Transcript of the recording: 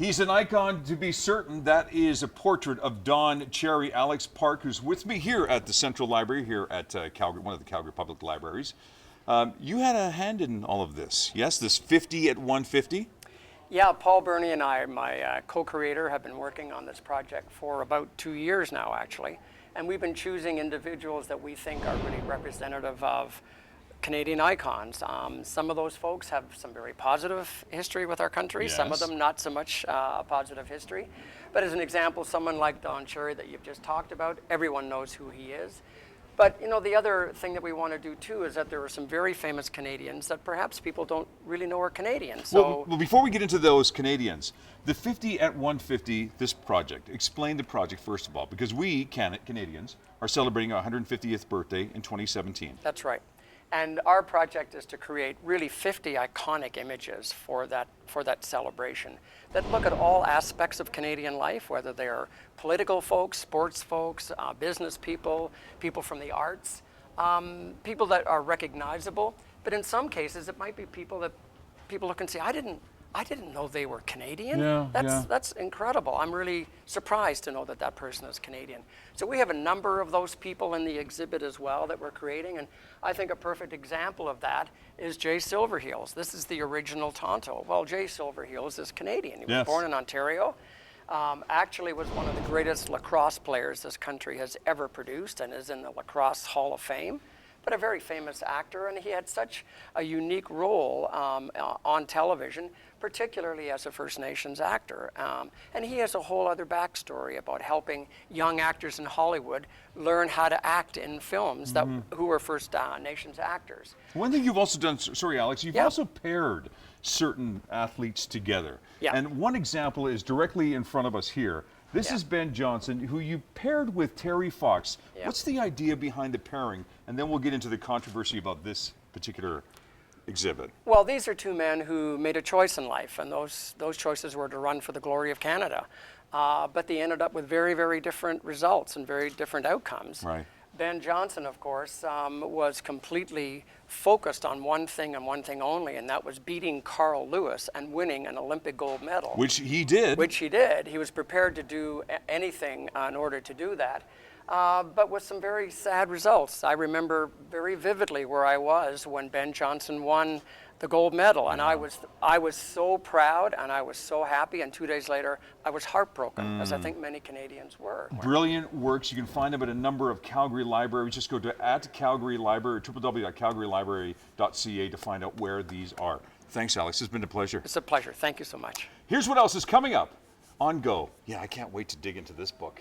He's an icon to be certain. That is a portrait of Don Cherry. Alex Park, who's with me here at the Central Library, here at Calgary, one of the Calgary Public Libraries. You had a hand in all of this, yes? This 50 at 150? Yeah, Paul Burney and I, my co-creator, have been working on this project for about 2 years now, actually. And we've been choosing individuals that we think are really representative of Canadian icons. Some of those folks have some very positive history with our country, Yes. some of them not so much a positive history. But as an example, someone like Don Cherry that you've just talked about, everyone knows who he is. But you know, the other thing that we want to do too is that there are some very famous Canadians that perhaps people don't really know are Canadian. So Well, before we get into those Canadians, the 50 at 150, this project, explain the project first of all, because we, Canadians, are celebrating our 150th birthday in 2017. that's right. And our project is to create really 50 iconic images for that celebration that look at all aspects of Canadian life, whether they are political folks, sports folks, business people, people from the arts, people that are recognizable. But in some cases, it might be people that people look and say, I didn't know they were Canadian. Yeah, That's incredible. I'm really surprised to know that that person is Canadian. So we have a number of those people in the exhibit as well that we're creating, and I think a perfect example of that is Jay Silverheels. This is the original Tonto. Well, Jay Silverheels is Canadian. He was Yes. born in Ontario. Actually was one of the greatest lacrosse players this country has ever produced and is in the Lacrosse Hall of Fame. But a very famous actor, and he had such a unique role on television, particularly as a First Nations actor. And he has a whole other backstory about helping young actors in Hollywood learn how to act in films that who were First Nations actors. One thing you've also done, sorry Alex, you've Yeah. also paired certain athletes together. Yeah. And one example is directly in front of us here. This Yeah. is Ben Johnson, who you paired with Terry Fox. Yeah. What's the idea behind the pairing? And then we'll get into the controversy about this particular exhibit. Well, these are two men who made a choice in life, and those choices were to run for the glory of Canada. But they ended up with very, very different results and very different outcomes. Right. Ben Johnson, of course, was completely focused on one thing and one thing only, and that was beating Carl Lewis and winning an Olympic gold medal. Which he did. Which he did. He was prepared to do anything in order to do that, but with some very sad results. I remember very vividly where I was when Ben Johnson won the gold medal, and I was so proud and I was so happy, and 2 days later I was heartbroken, as I think many Canadians were. Brilliant works. You can find them at a number of Calgary libraries. Just go to @Calgary Library, www.calgarylibrary.ca to find out where these are. Thanks, Alex. It's been a pleasure. It's a pleasure. Thank you so much. Here's what else is coming up on Go. Yeah, I can't wait to dig into this book.